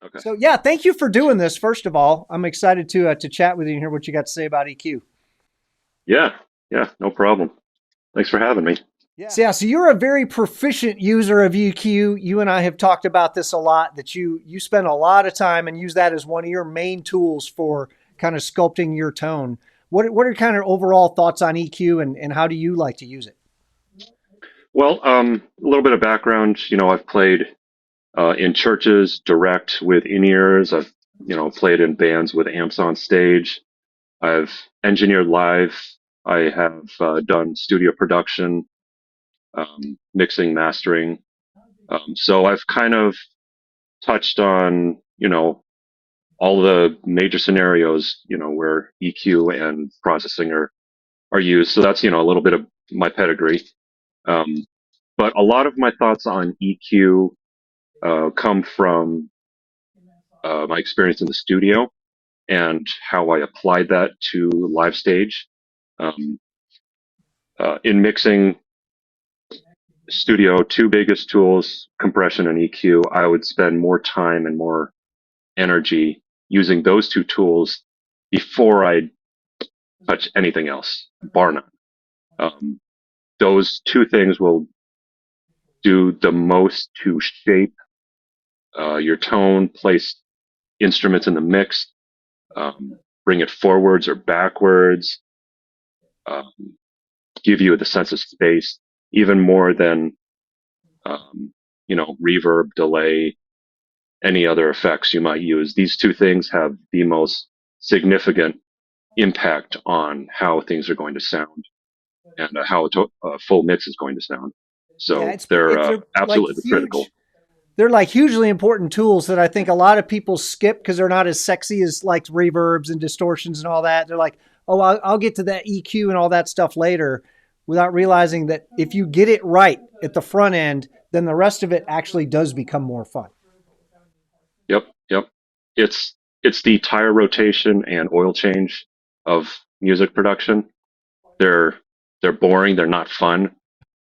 Okay. So yeah, thank you for doing this. First of all, I'm excited to chat with you and hear what you got to say about EQ. Yeah. Yeah. No problem. Thanks for having me. So yeah, so you're a very proficient user of EQ. You and I have talked about this a lot. That you spend a lot of time and use that as one of your main tools for kind of sculpting your tone. What are kind of overall thoughts on EQ and how do you like to use it? Well, a little bit of background. I've played in churches direct with in-ears. I've, played in bands with amps on stage. I've engineered live. I have done studio production, mixing, mastering. So I've kind of touched on, all the major scenarios, where EQ and processing are used. So that's, a little bit of my pedigree. Um, but a lot of my thoughts on EQ come from my experience in the studio and how I applied that to live stage. Um, in mixing studio, two biggest tools, compression and EQ, I would spend more time and more energy using those two tools before I touch anything else, bar none. Um, those two things will do the most to shape your tone, place instruments in the mix, bring it forwards or backwards, um, give you the sense of space, even more than reverb, delay, any other effects you might use. These two things have the most significant impact on how things are going to sound and how a full mix is going to sound. Yeah, So they're they're like absolutely critical. huge. They're like hugely important tools that I think a lot of people skip because they're not as sexy as like reverbs and distortions and all that. They're like, oh, I'll get to that EQ and all that stuff later, without realizing that if you get it right at the front end, then the rest of it actually does become more fun. Yep, yep. It's the tire rotation and oil change of music production. They're they're boring, they're not fun,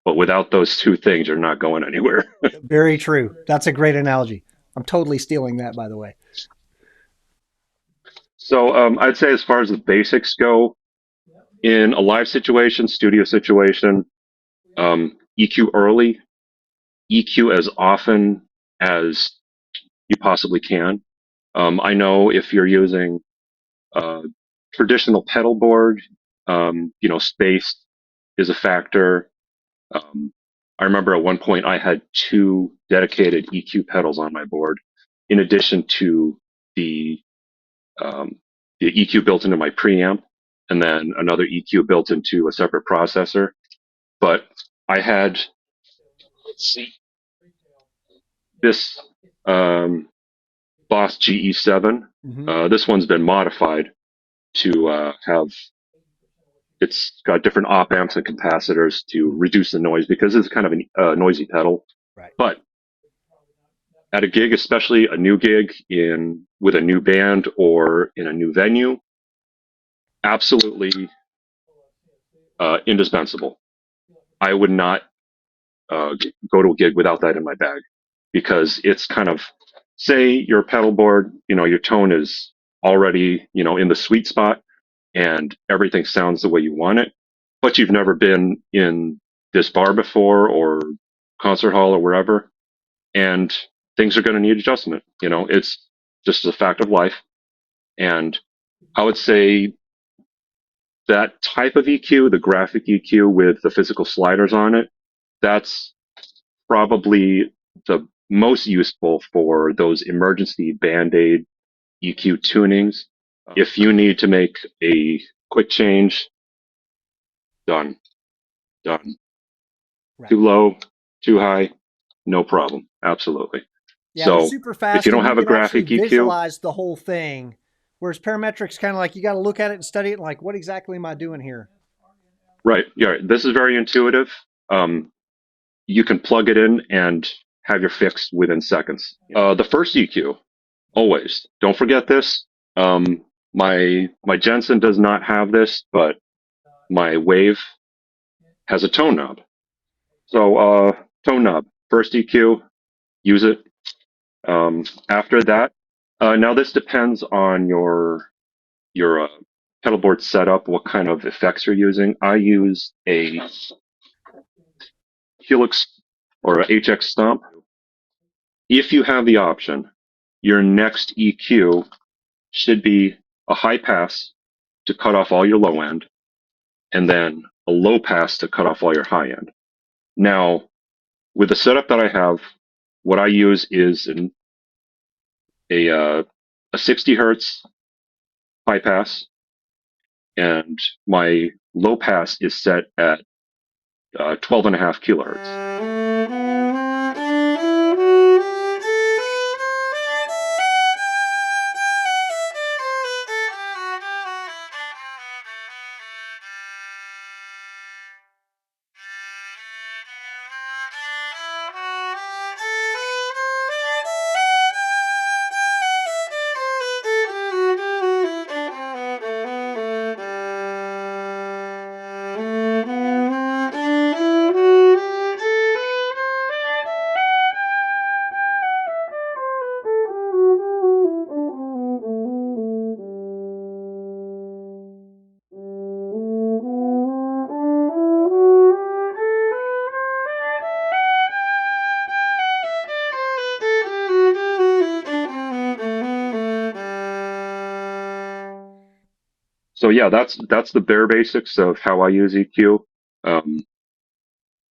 but without those two things, you're not going anywhere. Very true. That's a great analogy. I'm totally stealing that, by the way. So I'd say as far as the basics go, in a live situation, studio situation, EQ early, EQ as often as you possibly can. I know if you're using a traditional pedal board, space is a factor. Um, I remember at one point I had two dedicated EQ pedals on my board, in addition to the um, the EQ built into my preamp, and then another EQ built into a separate processor. But I had, let's see, this um, Boss GE7. Mm-hmm. This one's been modified to have it's got different op amps and capacitors to reduce the noise because it's kind of a noisy pedal. Right. But at a gig, especially a new gig in with a new band or in a new venue, absolutely indispensable. I would not go to a gig without that in my bag because it's kind of say your pedal board, your tone is already, in the sweet spot and everything sounds the way you want it, but you've never been in this bar before or concert hall or wherever, and things are going to need adjustment. It's just a fact of life. And I would say that type of EQ, the graphic EQ with the physical sliders on it, that's probably the most useful for those emergency band-aid EQ tunings. If you need to make a quick change, done, done. Right. Too low, too high, no problem. Absolutely. Yeah, they're So super if you fast don't and you have a can actually graphic EQ, visualize the whole thing. Whereas parametrics kind of like you got to look at it and study it and like, what exactly am I doing here? right? Yeah, this is very intuitive. Um, you can plug it in and have your fix within seconds. The first EQ, always. Don't forget this. My Jensen does not have this, but my Wave has a tone knob. So tone knob, first EQ, use it. After that, Now this depends on your pedal board setup, what kind of effects you're using. I use a Helix or a HX stomp. If you have the option, your next EQ should be a high pass to cut off all your low end, and then a low pass to cut off all your high end. Now, with the setup that I have, what I use is a 60 hertz high pass, and my low pass is set at 12 and a half kilohertz. So yeah, that's the bare basics of how I use EQ. Um,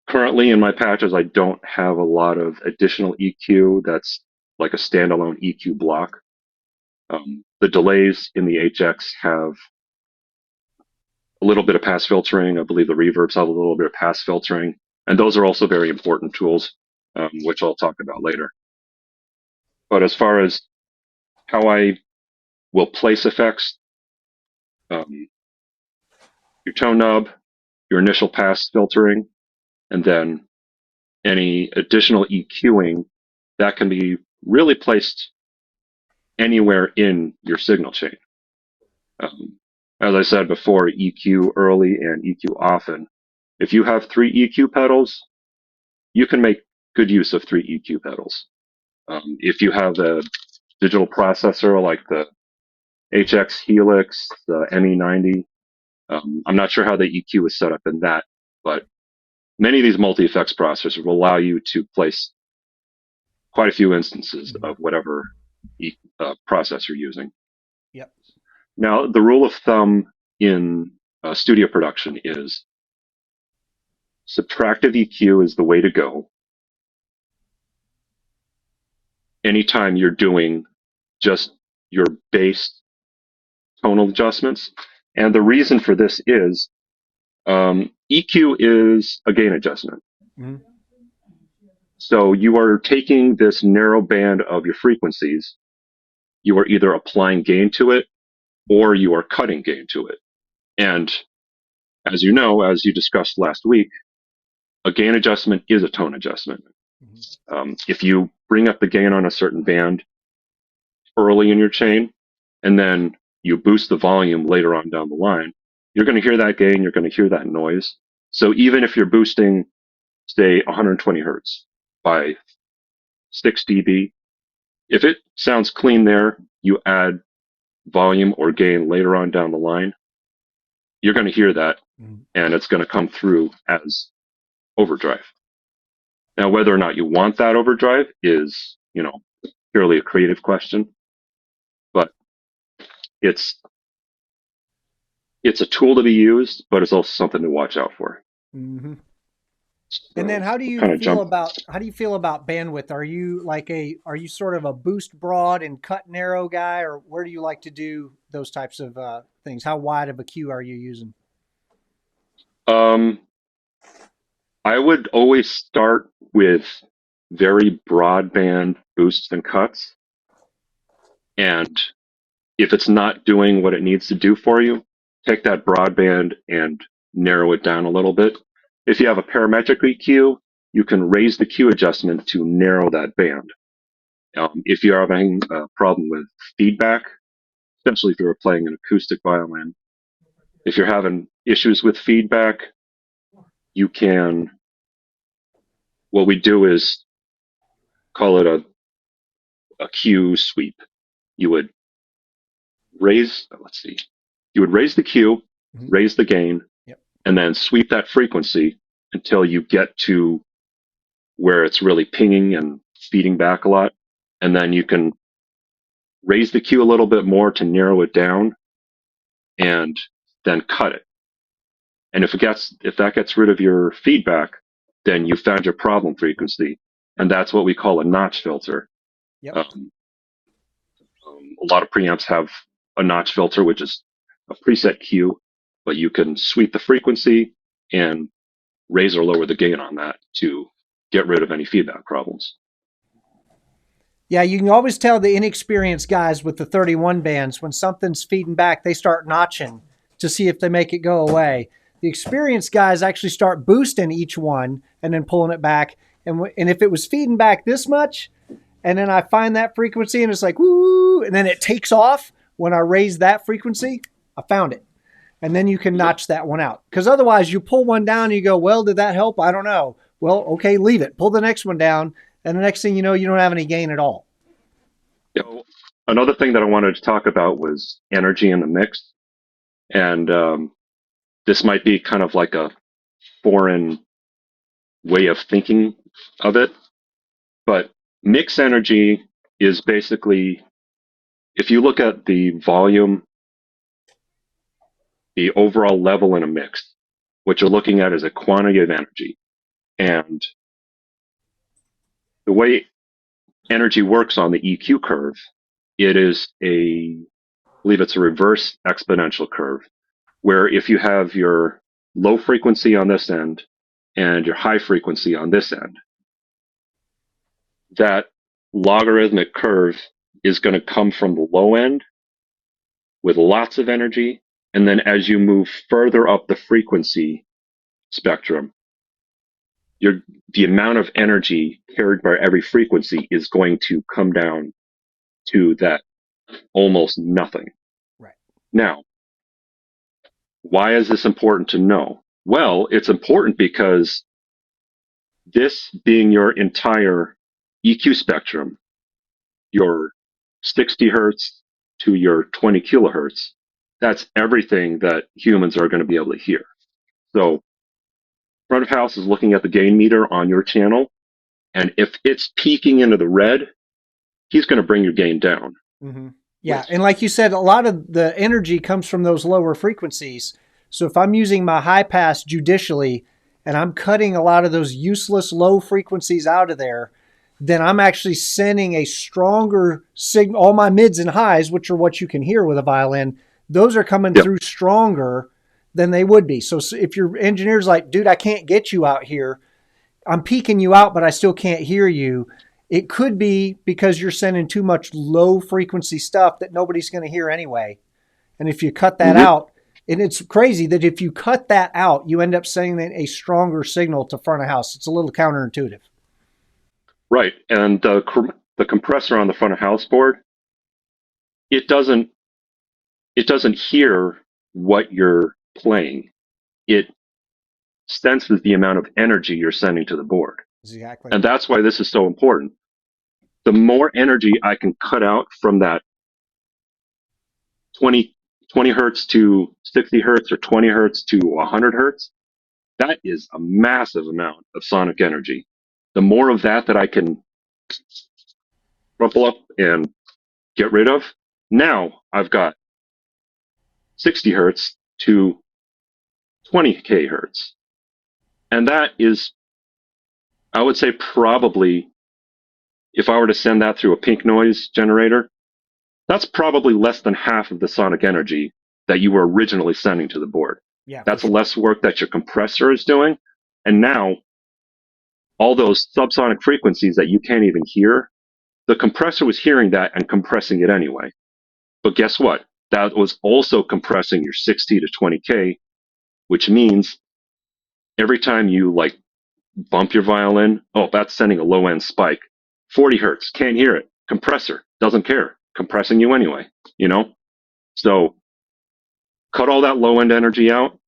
Currently in my patches, I don't have a lot of additional EQ that's like a standalone EQ block. The delays in the HX have a little bit of pass filtering. I believe the reverbs have a little bit of pass filtering, and those are also very important tools, which I'll talk about later. But as far as how I will place effects, um, your tone knob, your initial pass filtering, and then any additional EQing that can be really placed anywhere in your signal chain. Um, as I said before, EQ early and EQ often. If you have three EQ pedals, you can make good use of three EQ pedals. If you have a digital processor like the HX Helix, the ME90, I'm not sure how the EQ is set up in that, but many of these multi-effects processors will allow you to place quite a few instances of whatever process you're using. Yep. Now, the rule of thumb in studio production is subtractive EQ is the way to go anytime you're doing just your base tonal adjustments. And the reason for this is EQ is a gain adjustment. Mm-hmm. So you are taking this narrow band of your frequencies, you are either applying gain to it or you are cutting gain to it. And as you know, as you discussed last week, a gain adjustment is a tone adjustment. If you bring up the gain on a certain band early in your chain, and then you boost the volume later on down the line, you're going to hear that gain, you're going to hear that noise. So even if you're boosting, say, 120 hertz by 6 dB, if it sounds clean there, you add volume or gain later on down the line, you're going to hear that, and it's going to come through as overdrive. Now, whether or not you want that overdrive is, purely a creative question, but it's it's a tool to be used, but it's also something to watch out for. Mm-hmm. And then So we'll kind of jump. how do you feel about bandwidth? Are you sort of a boost broad and cut narrow guy, or where do you like to do those types of things? How wide of a Q are you using? Um, I would always start with very broadband boosts and cuts, and if it's not doing what it needs to do for you, take that broadband and narrow it down a little bit. If you have a parametric EQ, you can raise the Q adjustment to narrow that band. If you're having a problem with feedback, especially if you're playing an acoustic violin, if you're having issues with feedback, you can, what we do is call it a Q sweep. you would let's see, you would raise the Q, Mhm. raise the gain, Yep. and then sweep that frequency until you get to where it's really pinging and feeding back a lot. And then you can raise the Q a little bit more to narrow it down and then cut it. And if that gets rid of your feedback, then you found your problem frequency. And that's what we call a notch filter. Yep. Um, a lot of preamps have a notch filter, which is a preset Q, but you can sweep the frequency and raise or lower the gain on that to get rid of any feedback problems. Yeah, you can always tell the inexperienced guys with the 31 bands when something's feeding back, they start notching to see if they make it go away. The experienced guys actually start boosting each one and then pulling it back. And if it was feeding back this much, and then I find that frequency and it's like, woo, and then it takes off when I raise that frequency, I found it. And then you can notch that one out. Because otherwise, you pull one down and you go, well, did that help? I don't know. Well, okay, leave it. Pull the next one down. And the next thing you know, you don't have any gain at all. So another thing that I wanted to talk about was energy in the mix. And this might be kind of like a foreign way of thinking of it. But mix energy is basically, if you look at the volume, the overall level in a mix, what you're looking at is a quantity of energy. And the way energy works on the EQ curve, it is I believe it's a reverse exponential curve, where if you have your low frequency on this end and your high frequency on this end, that logarithmic curve is going to come from the low end with lots of energy. And then as you move further up the frequency spectrum, the amount of energy carried by every frequency is going to come down to that almost nothing. Right. Now, why is this important to know? Well, it's important because this being your entire EQ spectrum, your 60 hertz to your 20 kilohertz, that's everything that humans are going to be able to hear. So front of house is looking at the gain meter on your channel, and if it's peaking into the red, he's going to bring your gain down. Mm-hmm. Yeah. And like you said, a lot of the energy comes from those lower frequencies. So if I'm using my high pass judicially and I'm cutting a lot of those useless low frequencies out of there, then I'm actually sending a stronger signal. All my mids and highs, which are what you can hear with a violin, those are coming Yep. through stronger than they would be. So if your engineer's like, dude, I can't get you out here, I'm peeking you out, but I still can't hear you. It could be because you're sending too much low frequency stuff that nobody's going to hear anyway. And if you cut that Mm-hmm. out, and it's crazy that if you cut that out, you end up sending a stronger signal to front of house. It's a little counterintuitive. Right. And the compressor on the front of house board, it doesn't hear what you're playing. It senses the amount of energy you're sending to the board. Exactly. And that's why this is so important. The more energy I can cut out from that 20 hertz to 60 hertz or 20 hertz to 100 hertz, that is a massive amount of sonic energy. The more of that I can crumple up and get rid of, now I've got 60 hertz to 20k hertz. And that is, I would say, probably, if I were to send that through a pink noise generator, that's probably less than half of the sonic energy that you were originally sending to the board. Yeah. That's less work that your compressor is doing. And now, all those subsonic frequencies that you can't even hear, the compressor was hearing that and compressing it anyway. But guess what? That was also compressing your 60 to 20K, which means every time you bump your violin, oh, that's sending a low end spike. 40 hertz, can't hear it. Compressor, doesn't care. Compressing you anyway, you know? So cut all that low end energy out.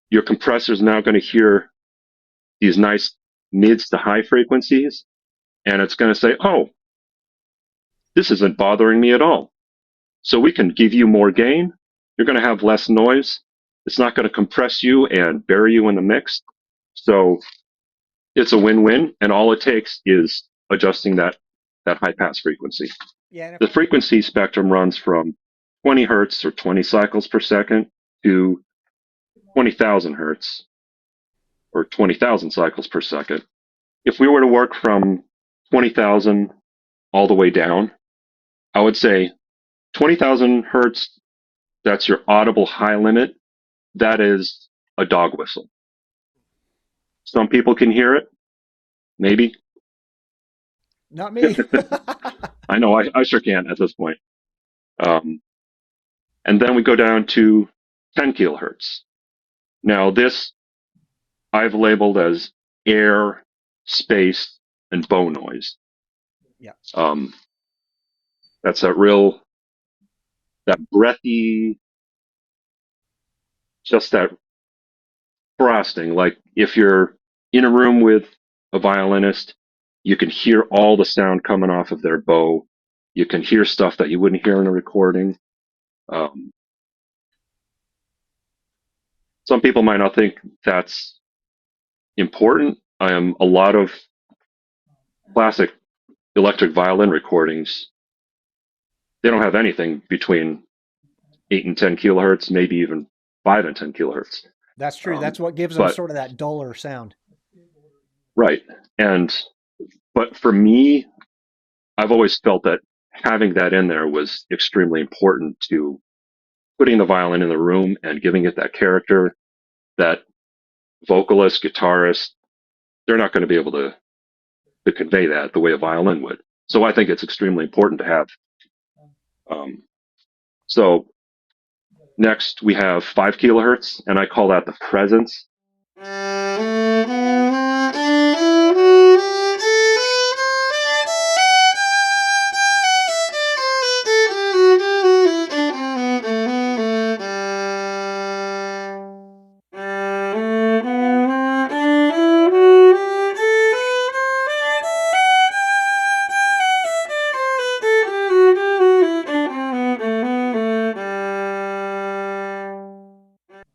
Your compressor is now going to hear these nice mids to high frequencies, and it's going to say, oh, this isn't bothering me at all. So we can give you more gain. You're going to have less noise. It's not going to compress you and bury you in the mix. So it's a win-win. And all it takes is adjusting that high pass frequency. Yeah. And if, The frequency spectrum runs from 20 hertz or 20 cycles per second to 20,000 hertz or 20,000 cycles per second. If we were to work from 20,000 all the way down, I would say 20,000 hertz, that's your audible high limit. That is a dog whistle. Some people can hear it, maybe. not me. I know I sure can at this point. Um, and then we go down to 10 kilohertz. Now, this I've labeled as air, space, and bow noise. Yeah. That's that breathy, just that frosting. Like if you're in a room with a violinist, you can hear all the sound coming off of their bow. You can hear stuff that you wouldn't hear in a recording. Um, some people might not think that's important. A lot of classic electric violin recordings, they don't have anything between 8 and 10 kilohertz, maybe even 5 and 10 kilohertz. That's true. That's what gives them But sort of that duller sound. right. But for me, I've always felt that having that in there was extremely important to putting the violin in the room and giving it that character that vocalist, guitarist, they're not going to be able to convey that the way a violin would. So I think it's extremely important to have. So next we have 5 kilohertz, and I call that the presence.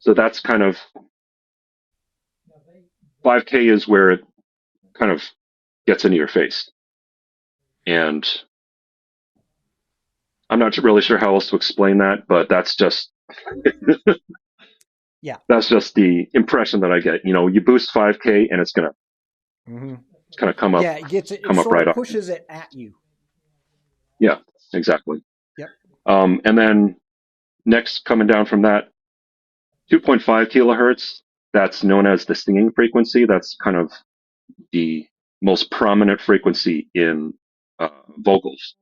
So that's kind of 5K is where it kind of gets into your face. And I'm not really sure how else to explain that, but that's just Yeah. that's just the impression that I get. You boost 5K and it's gonna Mm-hmm. kind of come up Yeah. It come up sort right of up. pushes it at you. Yeah, exactly. Yep. And then next coming down from that, 2.5 kilohertz. That's known as the singing frequency. That's kind of the most prominent frequency in vocals.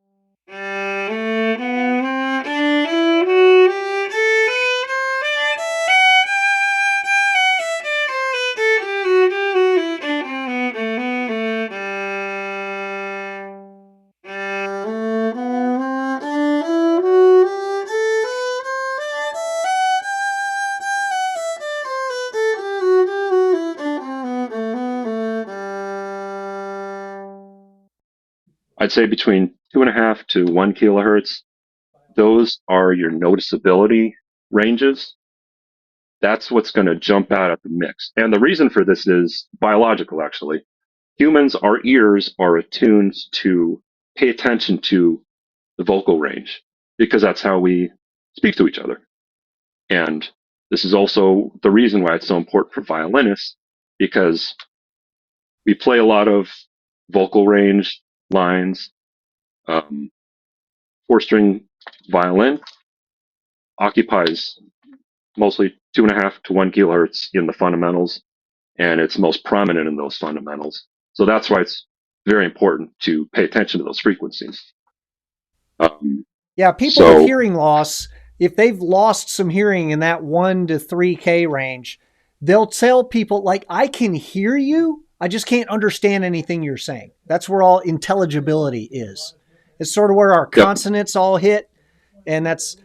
I'd say between 2.5 to 1 kilohertz. Those are your noticeability ranges. That's what's going to jump out at the mix. And the reason for this is biological, actually. Humans, our ears are attuned to pay attention to the vocal range because that's how we speak to each other. And this is also the reason why it's so important for violinists because we play a lot of vocal range lines. 4-string violin occupies mostly 2.5 to 1 kilohertz in the fundamentals, and it's most prominent in those fundamentals. So that's why it's very important to pay attention to those frequencies. Yeah. People with hearing loss, if they've lost some hearing in that 1 to 3K range, they'll tell people, like, I can hear you. I just can't understand anything you're saying. That's where all intelligibility is. It's sort of where our consonants all hit. And that's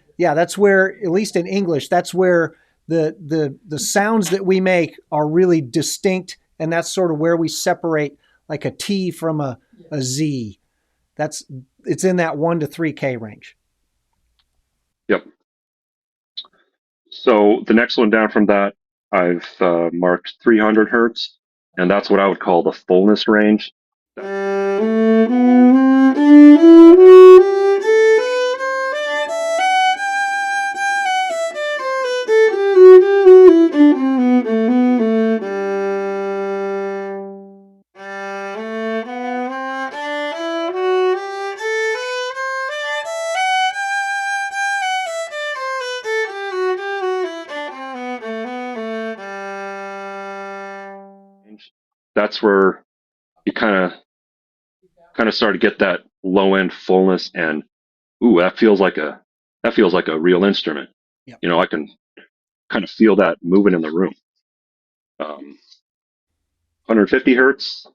where, at least in English, that's where the sounds that we make are really distinct. And that's sort of where we separate like a T from a Z. It's in that 1 to 3K range. Yep. So the next one down from that, I've marked 300 hertz, and that's what I would call the fullness range. That's where you kind of start to get that low end fullness, and ooh, that feels like a real instrument. Yep. You know, I can kind of feel that moving in the room. 150 hertz,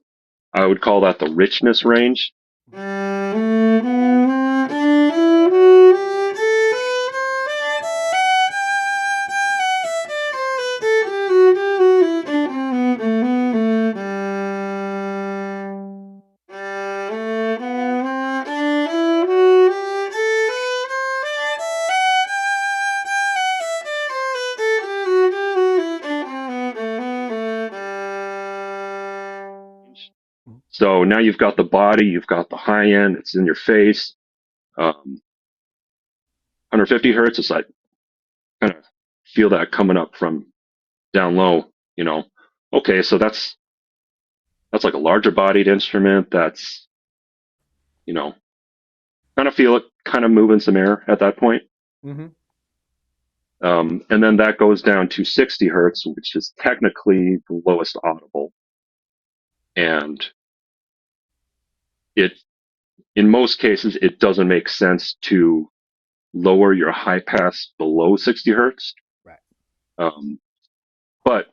I would call that the richness range. So now you've got the body, you've got the high end, it's in your face. 150 hertz is like kind of feel that coming up from down low, you know. Okay, so that's like a larger bodied instrument. That's, you know, kind of feel it kind of moving some air at that point. Mm-hmm. And then that goes down to 60 hertz, which is technically the lowest audible. And it, in most cases, it doesn't make sense to lower your high pass below 60 hertz. Right. But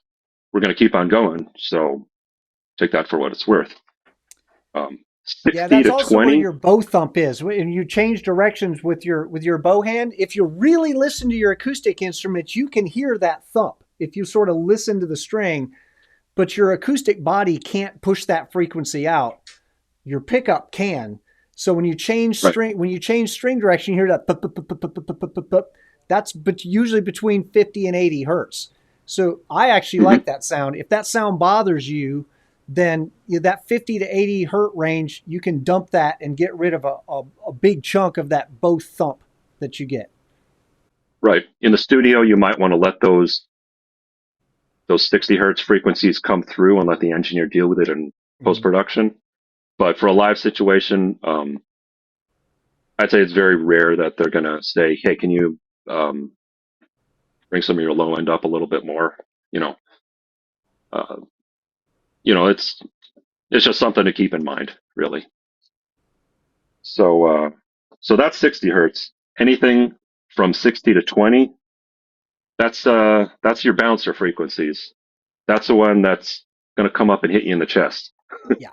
we're going to keep on going. So take that for what it's worth. Yeah, 60 that's to also where 20. your bow thump is. When you change directions with your bow hand, if you really listen to your acoustic instruments, you can hear that thump. If you sort of listen to the string, but your acoustic body can't push that frequency out. Your pickup can. So when you change Right. string direction, you hear that that's but usually between 50 and 80 hertz. So I actually like that sound. If that sound bothers you, then that 50 to 80 hertz range, you can dump that and get rid of a big chunk of that bow thump that you get. Right. In the studio, you might want to let those 60 hertz frequencies come through and let the engineer deal with it in post Mm-hmm. production. But for a live situation, I'd say it's very rare that they're going to say, "Hey, can you um, bring some of your low end up a little bit more?" You know, uh, it's just something to keep in mind, really. So so that's 60 hertz. Anything from 60 to 20, that's your bouncer frequencies. That's the one that's going to come up and hit you in the chest. Yeah.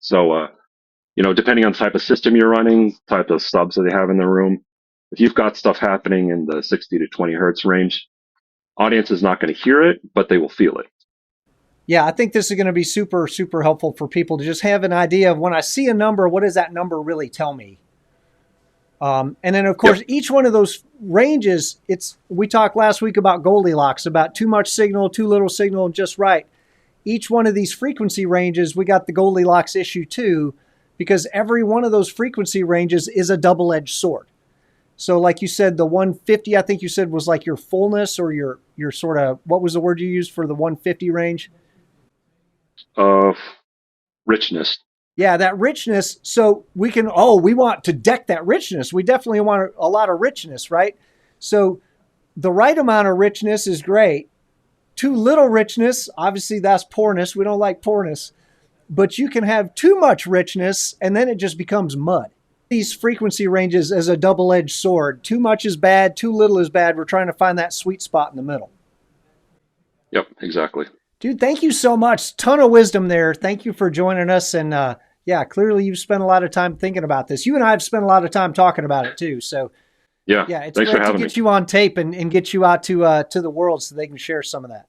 So depending on the type of system you're running, type of subs that they have in the room, if you've got stuff happening in the 60 to 20 hertz range, audience is not going to hear it, but they will feel it. Yeah, I think this is going to be super, super helpful for people to just have an idea of when I see a number, what does that number really tell me? And then, of course, Yep. each one of those ranges, we talked last week about Goldilocks, about too much signal, too little signal, and just right. Each one of these frequency ranges, we got the Goldilocks issue too, because every one of those frequency ranges is a double-edged sword. So like you said, the 150, I think you said was like your fullness or your sort of, what was the word you used for the 150 range? Of richness. Yeah, that richness. So we want to deck that richness. We definitely want a lot of richness, right? So the right amount of richness is great. Too little richness, obviously that's poorness. We don't like poorness. But you can have too much richness and then it just becomes mud. These frequency ranges as a double-edged sword. Too much is bad, too little is bad. We're trying to find that sweet spot in the middle. Yep, exactly. Dude, thank you so much. Ton of wisdom there. Thank you for joining us. And yeah, clearly you've spent a lot of time thinking about this. You and I have spent a lot of time talking about it too. So Yeah, yeah, it's thanks for great to having me. get you on tape and get you out to the world so they can share some of that.